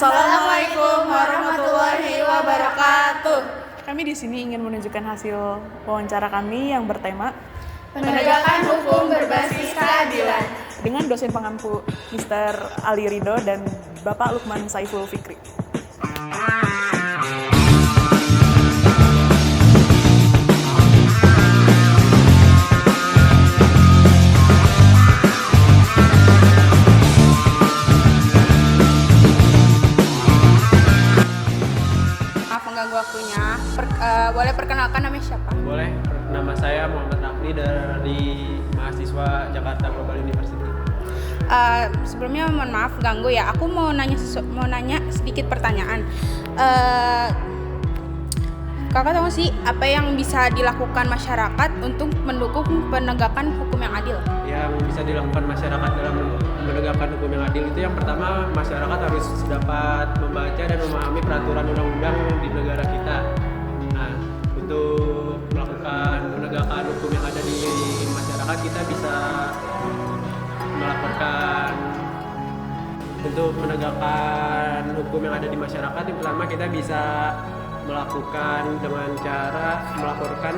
Assalamualaikum warahmatullahi wabarakatuh. Kami di sini ingin menunjukkan hasil wawancara kami yang bertema Penegakan hukum berbasis keadilan dengan dosen pengampu Mr. Ali Ridho dan Bapak Lukman Saiful Fikri. Mengganggu waktunya. Boleh perkenalkan namanya siapa? Boleh, nama saya Muhammad Rafli dari mahasiswa Jakarta Global University. Sebelumnya mohon maaf ganggu ya. Aku mau nanya sedikit pertanyaan. Kakak tahu sih apa yang bisa dilakukan masyarakat untuk mendukung penegakan hukum yang adil? Yang bisa dilakukan masyarakat dalam menegakkan hukum yang adil itu yang pertama, masyarakat harus dapat membaca dan memahami peraturan undang-undang di negara kita. Nah, untuk melakukan penegakan hukum yang ada di masyarakat, kita bisa melaporkan. Untuk menegakkan hukum yang ada di masyarakat, yang pertama kita bisa melakukan dengan cara melaporkan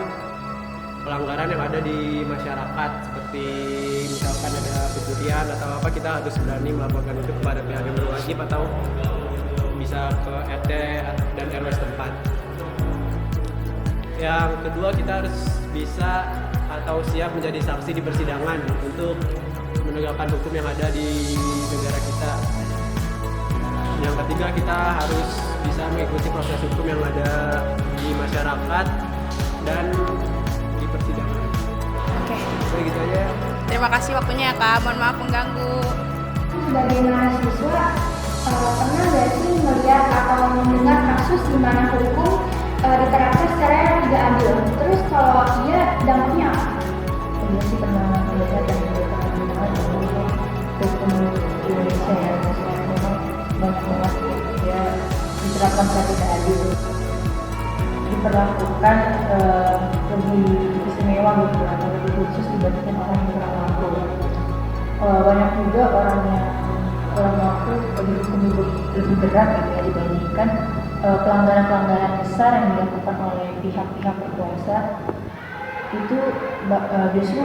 pelanggaran yang ada di masyarakat, seperti misalkan ada pencurian atau apa, kita harus berani melaporkan itu kepada pihak yang berwajib atau bisa ke RT dan RW setempat. Yang kedua, kita harus bisa atau siap menjadi saksi di persidangan untuk menegakkan hukum yang ada di negara kita. Yang ketiga, kita harus bisa mengikuti proses hukum yang ada di masyarakat dan di persidangan. Oke. Jadi gitu aja. Terima kasih waktunya ya Kak. Mohon maaf mengganggu. Sebagai mahasiswa, pernah nggak sih melihat atau mendengar kasus di mana hukum diterapkan secara yang tidak adil? Terus kalau iya, dampaknya apa? Saya sih pernah melihat dan juga mendengar bahwa hukum Indonesia yang memang banyak banget ya diterapkan secara tidak adil, diperlakukan lebih istimewa gitu atau lebih khusus dibandingkan orang yang kurang mampu. Banyak juga orang yang kurang mampu berhukum lebih berat gitu ya dibandingkan pelanggaran-pelanggaran besar yang dilakukan oleh pihak-pihak berkuasa, itu justru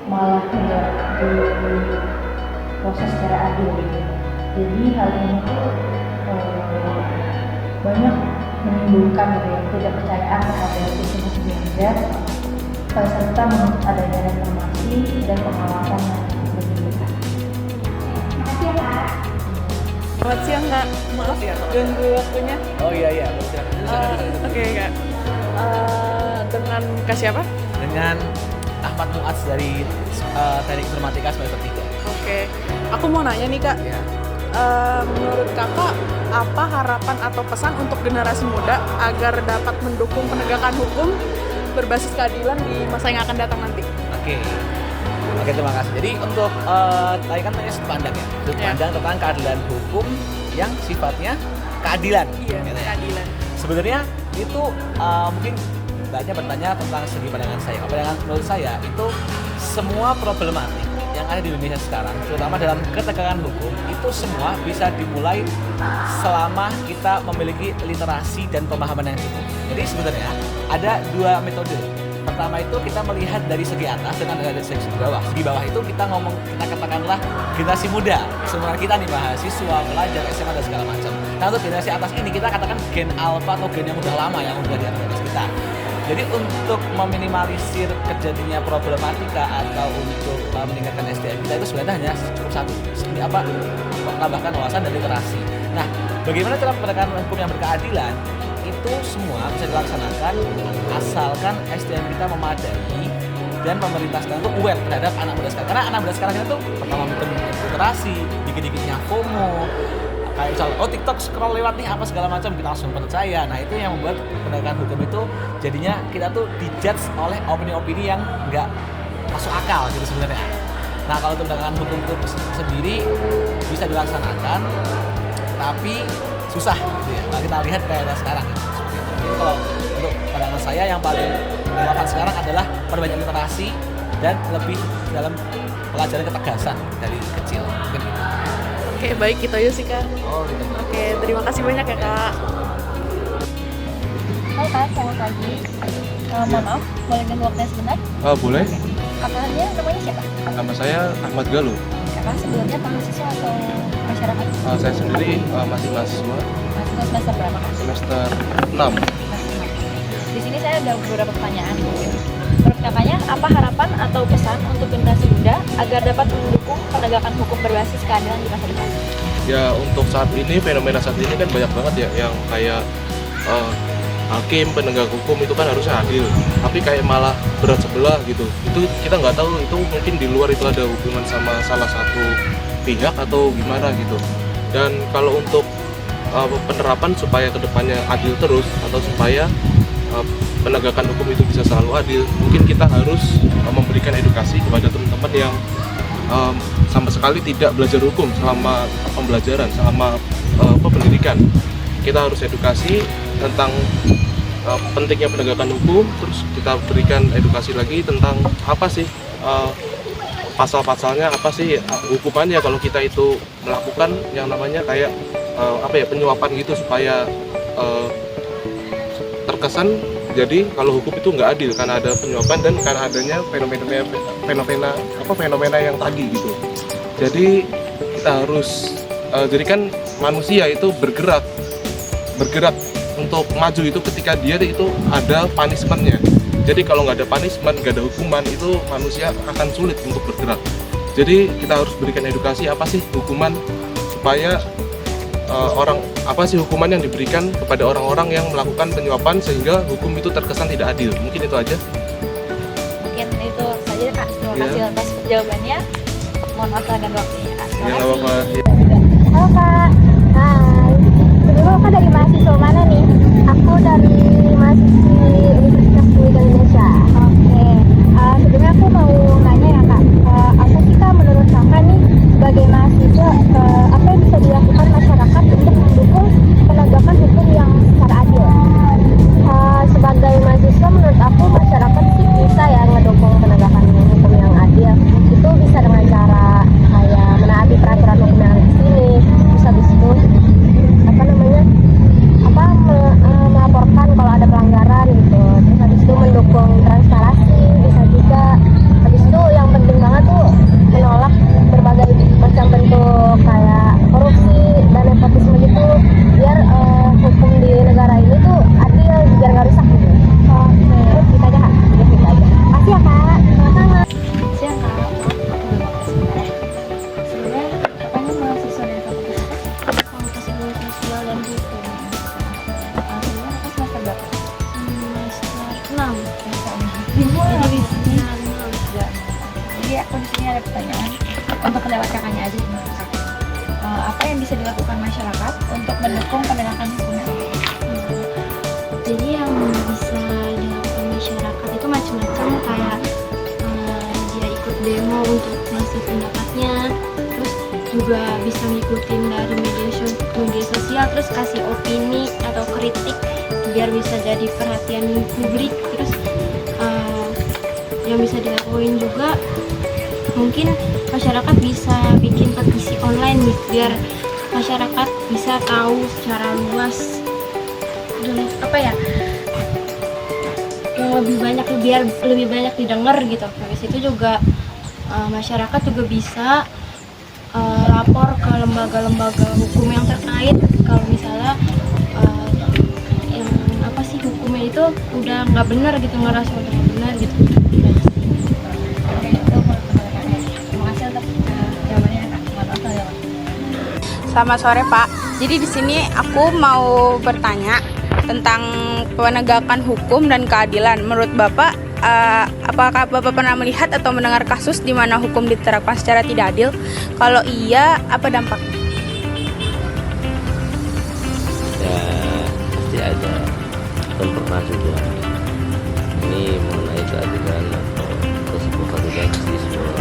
malah tidak diproses secara adil gitu. Jadi hal ini tuh banyak menimbulkan gitu ya ketidakpercayaan terhadap sistem hukum yang ada, serta menuntut adanya reformasi dan pengawasan yang lebih dekat. Makasih ya Kak. Selamat siang Kak, maaf ya ganggu waktunya. Oh iya, Oke Kak, dengan Kak siapa? dengan Ahmad Muaz dari Teknik Informatika semester 3. Oke, aku mau nanya nih Kak. Ya. Menurut kakak, apa harapan atau pesan untuk generasi muda agar dapat mendukung penegakan hukum berbasis keadilan di masa yang akan datang nanti? Oke, terima kasih. Jadi untuk tadi kan tanya sudut pandang ya, sudut pandang tentang keadilan hukum yang sifatnya keadilan. Iya, gitu ya. keadilan. Sebenarnya itu mungkin banyak bertanya tentang segi pandangan saya. Pandangan menurut saya itu semua problematik yang ada di Indonesia sekarang, terutama dalam ketegangan hukum, itu semua bisa dimulai selama kita memiliki literasi dan pemahaman yang cukup. Jadi sebenarnya ada dua metode. Pertama itu kita melihat dari segi atas dan ada dari segi bawah. Di bawah itu kita katakanlah generasi muda, semua kita nih mahasiswa, pelajar, SMA dan segala macam. Nah untuk generasi atas ini kita katakan gen alpha atau gen yang udah lama yang udah di atas kita. Jadi untuk meminimalisir terjadinya problematika atau untuk meningkatkan SDM kita itu sebenarnya hanya cukup satu, menambahkan wawasan dan literasi. Nah, bagaimana cara penegakan hukum yang berkeadilan? Itu semua bisa dilaksanakan asalkan SDM kita memadai dan pemerintah sekarang itu aware terhadap anak muda sekarang. Karena anak muda sekarang itu pertama mungkin literasi, dikit-dikitnya FOMO, kayak misalnya TikTok scroll lewat nih apa segala macam, kita langsung percaya. Nah itu yang membuat penegakan hukum itu jadinya kita tuh dijudge oleh opini-opini yang nggak masuk akal gitu sebenarnya. Nah kalau untuk penegakan hukum itu sendiri bisa dilaksanakan tapi susah gitu ya. Nah, kita lihat kayak sekarang ya. Jadi kalau untuk pandangan saya yang paling relevan sekarang adalah perbanyak literasi dan lebih dalam pelajaran ketegasan dari kecil. Mungkin gitu. Oke, baik, itu aja sih Kak. Oh gitu. Oke, terima kasih banyak ya Kak. Hai Kak, selamat pagi. Mohon maaf, boleh ganggu waktunya sebentar? Boleh. Kakaknya namanya siapa? Nama saya Ahmad Galuh. Kakak sebelumnya mahasiswa atau masyarakat? Saya sendiri masih mahasiswa Mahasiswa semester berapa Kak? semester 6. Di sini saya ada beberapa pertanyaan. Menurut kakaknya, apa harapan atau pesan untuk generasi muda agar dapat mendukung penegakan hukum berbasis keadilan di masa depan? Ya untuk saat ini, fenomena saat ini kan banyak banget ya yang kayak hakim, penegak hukum itu kan harusnya adil, tapi kayak malah berat sebelah gitu. Itu kita nggak tahu, itu mungkin di luar itu ada hubungan sama salah satu pihak atau gimana gitu. Dan kalau untuk penerapan supaya kedepannya adil terus, atau supaya penegakan hukum itu bisa selalu adil, mungkin kita harus memberikan edukasi kepada teman-teman yang sama sekali tidak belajar hukum selama pembelajaran, selama pendidikan. Kita harus edukasi tentang pentingnya penegakan hukum, terus kita berikan edukasi lagi tentang apa sih pasal-pasalnya, apa sih hukumannya kalau kita itu melakukan yang namanya kayak penyuapan gitu, supaya terkesan jadi kalau hukum itu nggak adil karena ada penyuapan dan karena adanya fenomena yang tadi gitu. Jadi kita harus jadikan manusia itu bergerak untuk maju itu ketika dia itu ada punishment-nya. Jadi kalau nggak ada punishment, nggak ada hukuman, itu manusia akan sulit untuk bergerak. Jadi kita harus berikan edukasi apa sih hukuman, supaya apa sih hukuman yang diberikan kepada orang-orang yang melakukan penyuapan sehingga hukum itu terkesan tidak adil. Mungkin itu aja. Mungkin itu saja Kak. Terima kasih atas jawabannya. Mohon maaf dan waktunya Kak. Terima Ya, kasih. apa-apa. Halo Kak, hai. Sebelumnya Kak dari mahasiswa mana nih? Aku dari mahasiswi Universitas Indonesia. Oke, sebelumnya aku mau nanya ya Kak, apa sih Kak menurut Kakak nih sebagai mahasiswa, apa yang bisa dilakukan masyarakat untuk mendukung penegakan hukum yang secara adil? Sebagai mahasiswa menurut aku masyarakat sih bisa ya ngedukung penegakan hukum yang adil. Itu bisa dengan cara kayak menaati peraturan hukum yang ada di sini, bisa disitu melaporkan kalau ada pelanggaran gitu. Terus habis itu mendukung transparansi, bisa juga. Habis itu yang penting banget tuh menolak berbagai macam bentuk kayak korupsi dan nepotisme gitu, biar hukum di negara ini tuh adil, biar nggak rusak gitu. Oke, kita aja Kak. Kita aja. Makasih ya Kak. Sama-sama. Siang Kak. Sebenarnya kakaknya mahasiswa dari fakultas apa? Fakultas Ilmu Sosial dan Hukum. Sebenarnya kakak semester berapa? Semester 6. Jadi aku di sini ada pertanyaan untuk pendapat kakaknya aja. Apa yang bisa dilakukan masyarakat untuk mendukung penegakan hukum yang adil? Jadi yang bisa dilakukan masyarakat itu macam-macam, kayak dia ikut demo untuk ngasih pendapatnya, terus juga bisa ngikutin dari media sosial, terus kasih opini atau kritik biar bisa jadi perhatian publik. Terus yang bisa dilakuin juga mungkin masyarakat bisa bikin petisi online gitu, biar masyarakat bisa tahu secara luas yang lebih banyak, biar lebih banyak didengar gitu. Habis itu juga masyarakat juga bisa lapor ke lembaga-lembaga hukum yang terkait kalau misalnya yang hukumnya itu udah nggak benar gitu, ngerasa udah nggak benar gitu. Terima kasih atas jawabannya Kak. Selamat sore Pak. Jadi di sini aku mau bertanya tentang penegakan hukum dan keadilan. Menurut Bapak, apakah Bapak pernah melihat atau mendengar kasus di mana hukum diterapkan secara tidak adil? Kalau iya, apa dampaknya? Ya pasti ada, dan pernah juga. Ini mengenai keadilan atau sebuah keadilan di sebuah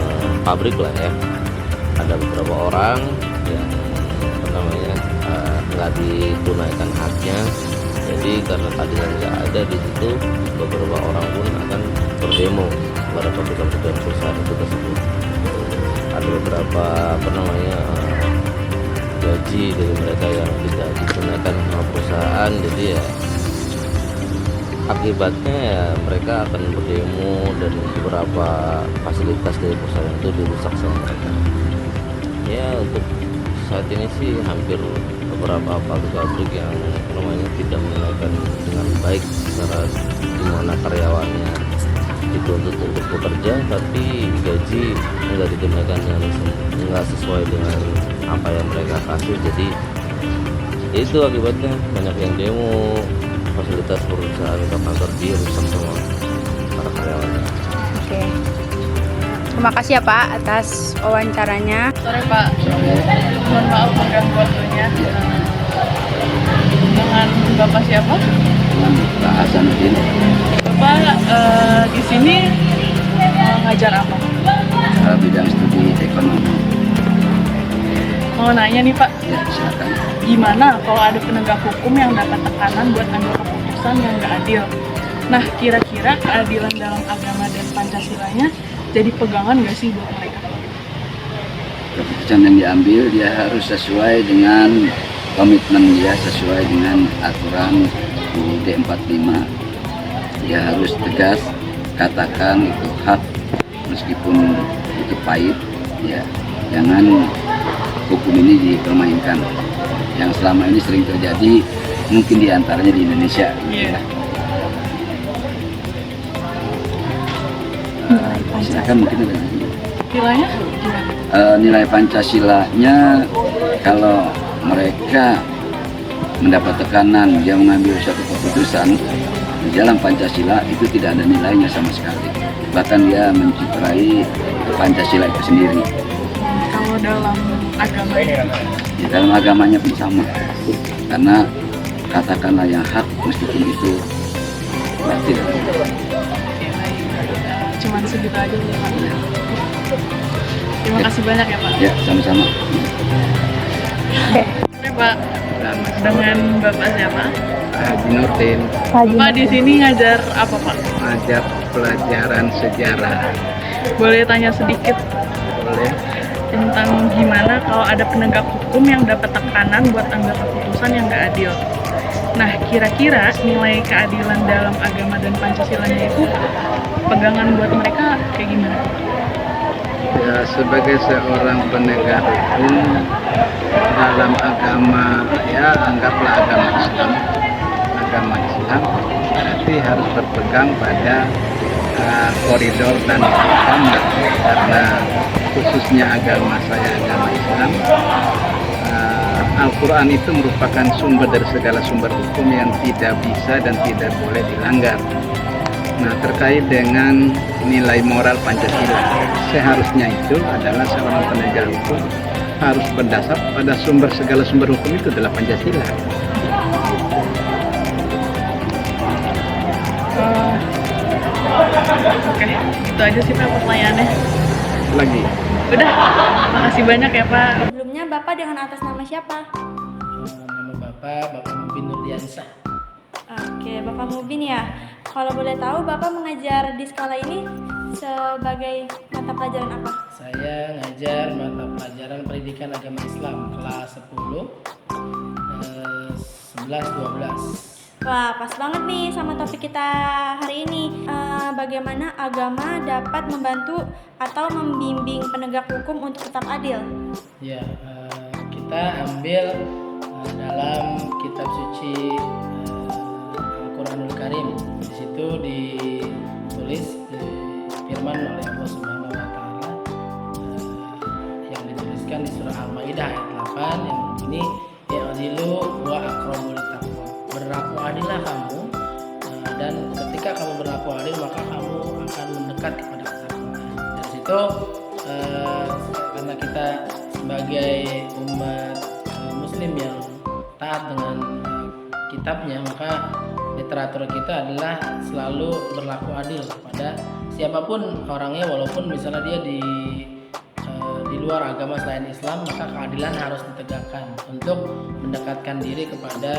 pabrik lah ya. Ada beberapa orang yang nggak ditunaikan haknya, jadi karena keadilan nggak ada di situ, beberapa orang pun akan berdemo kepada pabrik perusahaan itu tersebut. Ada beberapa gaji dari mereka yang tidak digunakan sama perusahaan, jadi ya akibatnya ya mereka akan berdemo dan beberapa fasilitas dari perusahaan itu dirusak sama mereka. Ya untuk saat ini sih hampir beberapa pabrik yang namanya tidak menunaikan dengan baik secara dimana karyawannya dituntut untuk bekerja tapi gaji nggak digunakan dengan nggak sesuai dengan apa yang mereka kasih, jadi itu akibatnya banyak yang demo, fasilitas perusahaan atau kantor dirusak sama para karyawannya. Oke. Terima kasih ya Pak atas wawancaranya. Sore Pak, mohon maaf mengganggu waktunya. Dengan Bapak siapa? Pak Hasanuddin. Bapak di sini ngajar apa? Bidang studi ekonomi. Mau nanya nih Pak, Ya, silakan. gimana kalau ada penegak hukum yang dapat tekanan buat ambil keputusan yang nggak adil? Nah, kira-kira keadilan dalam agama dan Pancasilanya jadi pegangan nggak sih buat mereka? Keputusan yang diambil dia harus sesuai dengan komitmen dia, sesuai dengan aturan UUD 45. Dia harus tegas katakan itu hak meskipun itu pahit, ya. Jangan hukum ini dipermainkan. Yang selama ini sering terjadi mungkin diantaranya di Indonesia. Iya. Silakan mungkin ada lagi. Nilainya? Nilai Pancasilanya kalau mereka mendapat tekanan dia mengambil suatu keputusan di dalam Pancasila itu tidak ada nilainya sama sekali, bahkan dia menciderai Pancasila itu sendiri. Kalau dalam agama Di dalam agamanya pun sama, karena katakanlah yang hak meskipun itu batil. cuman segitu aja ya Pak. Terima kasih banyak ya Pak. Ya, sama-sama. Oke Pak, dengan Bapak siapa? Haji Nurdin, Bapak di sini ngajar apa Pak? ngajar pelajaran sejarah. Boleh tanya sedikit Boleh? tentang gimana kalau ada penegak hukum yang dapat tekanan buat ambil keputusan yang nggak adil. Nah, kira-kira nilai keadilan dalam agama dan Pancasilanya itu pegangan buat mereka kayak gimana? Ya, sebagai seorang penegak hukum dalam agama, ya anggaplah agama Islam berarti harus berpegang pada koridor dan agama, karena khususnya agama saya agama Islam. Al-Quran itu merupakan sumber dari segala sumber hukum yang tidak bisa dan tidak boleh dilanggar. Nah, terkait dengan nilai moral Pancasila, seharusnya itu adalah seorang penegak hukum harus berdasar pada segala sumber hukum itu adalah Pancasila. Oke, itu aja sih Pak pertanyaannya. Lagi. Udah, makasih banyak ya Pak. Sebelumnya Bapak dengan atas nama siapa? Nama Bapak Mubin Nurdiansah. Oke, Bapak Mubin ya. Kalau boleh tahu Bapak mengajar di sekolah ini sebagai mata pelajaran apa? Saya ngajar mata pelajaran pendidikan agama Islam kelas 10, 11, 12. Wah, pas banget nih sama topik kita hari ini. Bagaimana agama dapat membantu atau membimbing penegak hukum untuk tetap adil? Ya, kita ambil dalam kitab suci Al-Quranul Karim. Di situ ditulis firman oleh Allah Subhanahu wa Ta'ala yang dituliskan di surah Al-Maidah ayat 8 yang berbunyi ya'dilu wa aqrabul taqwa. Berlaku adillah kamu, dan ketika kamu berlaku adil maka kamu akan mendekat kepada ketakwaan. Dari situ karena kita sebagai umat muslim yang taat dengan kitabnya, maka literatur kita adalah selalu berlaku adil kepada siapapun orangnya, walaupun misalnya dia di luar agama selain Islam, maka keadilan harus ditegakkan untuk mendekatkan diri kepada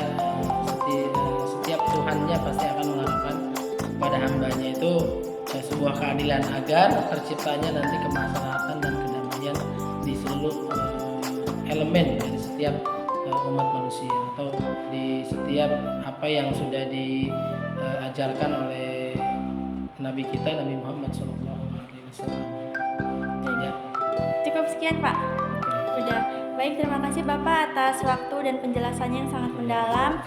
setiap Tuhannya pasti akan mengharapkan kepada hambanya itu sebuah keadilan agar terciptanya nanti kemaslahatan dan kedamaian di seluruh elemen dari setiap setiap umat manusia atau di setiap apa yang sudah diajarkan oleh Nabi kita Nabi Muhammad SAW. Ya. Cukup sekian Pak. Udah. Baik, terima kasih Bapak atas waktu dan penjelasannya yang sangat mendalam.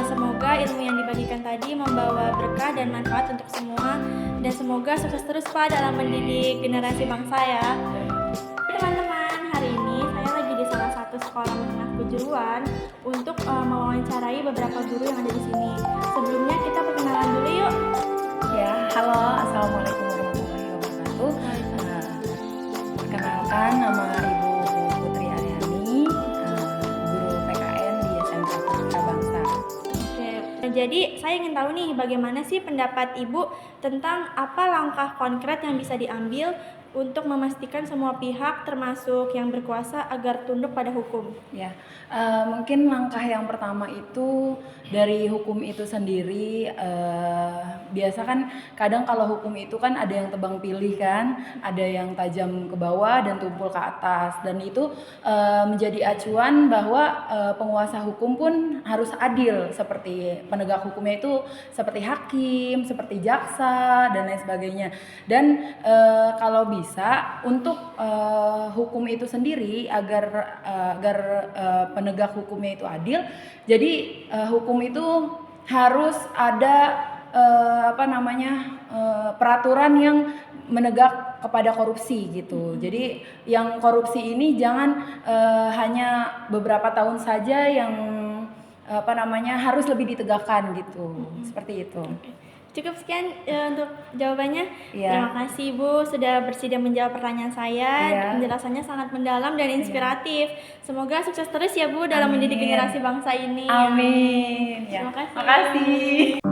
Semoga ilmu yang dibagikan tadi membawa berkah dan manfaat untuk semua. Dan semoga sukses terus Pak dalam mendidik generasi bangsa ya. Teman-teman, hari ini saya lagi di salah satu sekolah menengah kejuruan untuk mewawancarai beberapa guru yang ada di sini. Sebelumnya kita perkenalan dulu yuk. Ya, halo, assalamualaikum warahmatullahi wabarakatuh. Perkenalkan, nama Ibu Putri Aryani, guru PKN di SMK Putra Bangsa. Oke, jadi saya ingin tahu nih bagaimana sih pendapat Ibu tentang apa langkah konkret yang bisa diambil untuk memastikan semua pihak termasuk yang berkuasa agar tunduk pada hukum. Ya, mungkin langkah yang pertama itu dari hukum itu sendiri. Biasa kan kadang kalau hukum itu kan ada yang tebang pilih kan, ada yang tajam ke bawah dan tumpul ke atas, dan itu menjadi acuan bahwa penguasa hukum pun harus adil, seperti penegak hukumnya itu seperti hakim, seperti jaksa dan lain sebagainya. Dan kalau bisa untuk hukum itu sendiri agar penegak hukumnya itu adil, jadi hukum itu harus ada peraturan yang menegak kepada korupsi gitu. Jadi yang korupsi ini jangan hanya beberapa tahun saja yang harus lebih ditegakkan gitu. Seperti itu. Cukup sekian untuk jawabannya. Ya. Terima kasih Ibu sudah bersedia menjawab pertanyaan saya. Ya. Penjelasannya sangat mendalam dan inspiratif. Semoga sukses terus ya Bu dalam Amin. mendidik generasi bangsa ini. Amin. Terima kasih. Makasih.